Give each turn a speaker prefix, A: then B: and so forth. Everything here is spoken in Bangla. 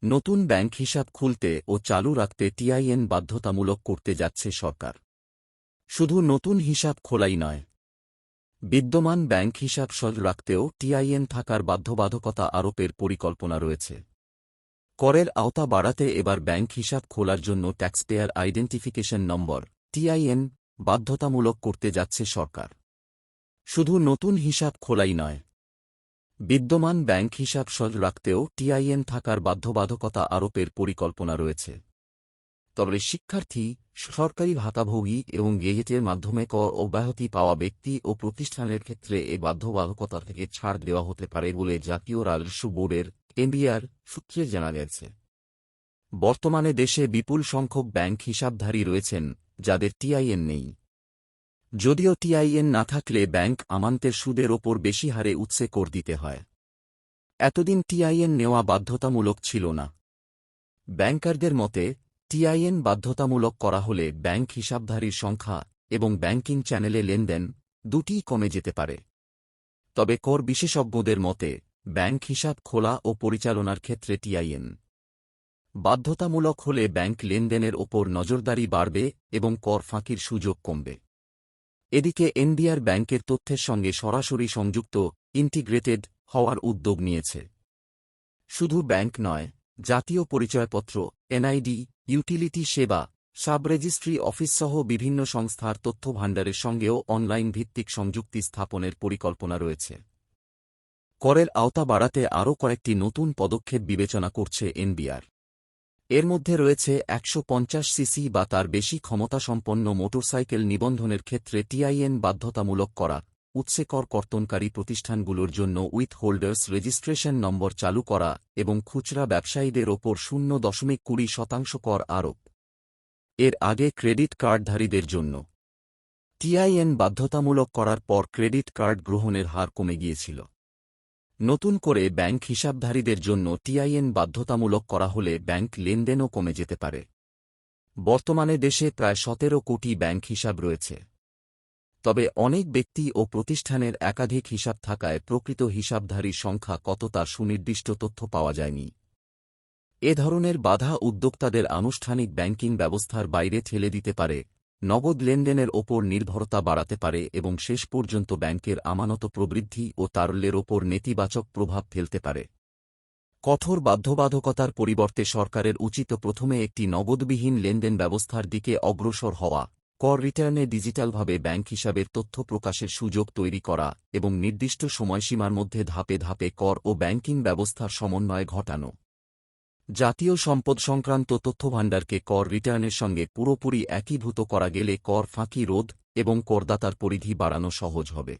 A: নতুন ব্যাংক হিসাব খুলতে ও চালু রাখতে টিআইএন বাধ্যতামূলক করতে যাচ্ছে সরকার। শুধু নতুন হিসাব খোলাই নয়, বিদ্যমান ব্যাংক হিসাব সচল রাখতেও টিআইএন থাকার বাধ্যবাধকতা আরোপের পরিকল্পনা রয়েছে। করের আওতা বাড়াতে এবার ব্যাংক হিসাব খোলার জন্য ট্যাক্সপেয়ার আইডেন্টিফিকেশন নম্বর টিআইএন বাধ্যতামূলক করতে যাচ্ছে সরকার। শুধু নতুন হিসাব খোলাই নয়, বিদ্যমান ব্যাংক হিসাব সচল রাখতেও টিআইএন থাকার বাধ্যবাধকতা আরোপের পরিকল্পনা রয়েছে। তবে শিক্ষার্থী, সরকারি ভাতাভোগী এবং গেজেটের মাধ্যমে কর অব্যাহতি পাওয়া ব্যক্তি ও প্রতিষ্ঠানের ক্ষেত্রে এ বাধ্যবাধকতা থেকে ছাড় দেওয়া হতে পারে বলে জাতীয় রাজস্ব বোর্ডের এনবিআর সূত্রে জানা গেছে। বর্তমানে দেশে বিপুল সংখ্যক ব্যাংক হিসাবধারী রয়েছেন যাদের টিআইএন নেই। যদিও টিআইএন না থাকলে ব্যাংক আমানতের সুদের ওপর বেশি হারে উৎসে কর দিতে হয়। এতদিন টিআইএন নেওয়া বাধ্যতামূলক ছিল না। ব্যাংকারদের মতে, টিআইএন বাধ্যতামূলক করা হলে ব্যাংক হিসাবধারীর সংখ্যা এবং ব্যাংকিং চ্যানেলে লেনদেন দুটিই কমে যেতে পারে। তবে কর বিশেষজ্ঞদের মতে, ব্যাংক হিসাব খোলা ও পরিচালনার ক্ষেত্রে টিআইএন বাধ্যতামূলক হলে ব্যাংক লেনদেনের ওপর নজরদারি বাড়বে এবং কর ফাঁকির সুযোগ কমবে। এদিকে এনবিআর ব্যাংকের তথ্যের সঙ্গে সরাসরি সংযুক্ত ইন্টিগ্রেটেড হওয়ার উদ্যোগ নিয়েছে। শুধু ব্যাংক নয়, জাতীয় পরিচয়পত্র, এনআইডি, ইউটিলিটি সেবা, সাব রেজিস্ট্রি অফিসসহ বিভিন্ন সংস্থার তথ্য ভাণ্ডারের সঙ্গেও অনলাইন ভিত্তিক সংযুক্তি স্থাপনের পরিকল্পনা রয়েছে। করের আওতা বাড়াতে আরও কয়েকটি নতুন পদক্ষেপ বিবেচনা করছে এনবিআর। এর মধ্যে রয়েছে ১৫০ সিসি বা তার বেশি ক্ষমতাসম্পন্ন মোটরসাইকেল নিবন্ধনের ক্ষেত্রে টিআইএন বাধ্যতামূলক করা, উৎসে কর কর্তনকারী প্রতিষ্ঠানগুলোর জন্য উইথ হোল্ডার্স রেজিস্ট্রেশন নম্বর চালু করা এবং খুচরা ব্যবসায়ীদের ওপর 0.20% কর আরোপ। এর আগে ক্রেডিট কার্ডধারীদের জন্য টিআইএন বাধ্যতামূলক করার পর ক্রেডিট কার্ড গ্রহণের হার কমে গিয়েছিল। নতুন করে ব্যাংক হিসাবধারীদের জন্য টিআইএন বাধ্যতামূলক করা হলে ব্যাংক লেনদেনও কমে যেতে পারে। বর্তমানে দেশে প্রায় ১৭ কোটি ব্যাংক হিসাব রয়েছে। তবে অনেক ব্যক্তি ও প্রতিষ্ঠানের একাধিক হিসাব থাকায় প্রকৃত হিসাবধারীর সংখ্যা কত তা সুনির্দিষ্ট তথ্য পাওয়া যায়নি। এ ধরনের বাধা উদ্যোক্তাদের আনুষ্ঠানিক ব্যাংকিং ব্যবস্থার বাইরে ঠেলে দিতে পারে, নগদ লেনদেনের ওপর নির্ভরতা বাড়াতে পারে এবং শেষ পর্যন্ত ব্যাংকের আমানত প্রবৃদ্ধি ও তারল্যের ওপর নেতিবাচক প্রভাব ফেলতে পারে। কঠোর বাধ্যবাধকতার পরিবর্তে সরকারের উচিত প্রথমে একটি নগদবিহীন লেনদেন ব্যবস্থার দিকে অগ্রসর হওয়া, কর রিটার্নে ডিজিটালভাবে ব্যাংক হিসাবের তথ্য প্রকাশের সুযোগ তৈরি করা এবং নির্দিষ্ট সময়সীমার মধ্যে ধাপে ধাপে কর ও ব্যাংকিং ব্যবস্থার সমন্বয় ঘটানো। জাতীয় সম্পদ সংক্রান্ত তথ্যভাণ্ডারকে কর রিটার্নের সঙ্গে পুরোপুরি একীভূত করা গেলে কর ফাঁকি রোধ এবং করদাতার পরিধি বাড়ানো সহজ হবে।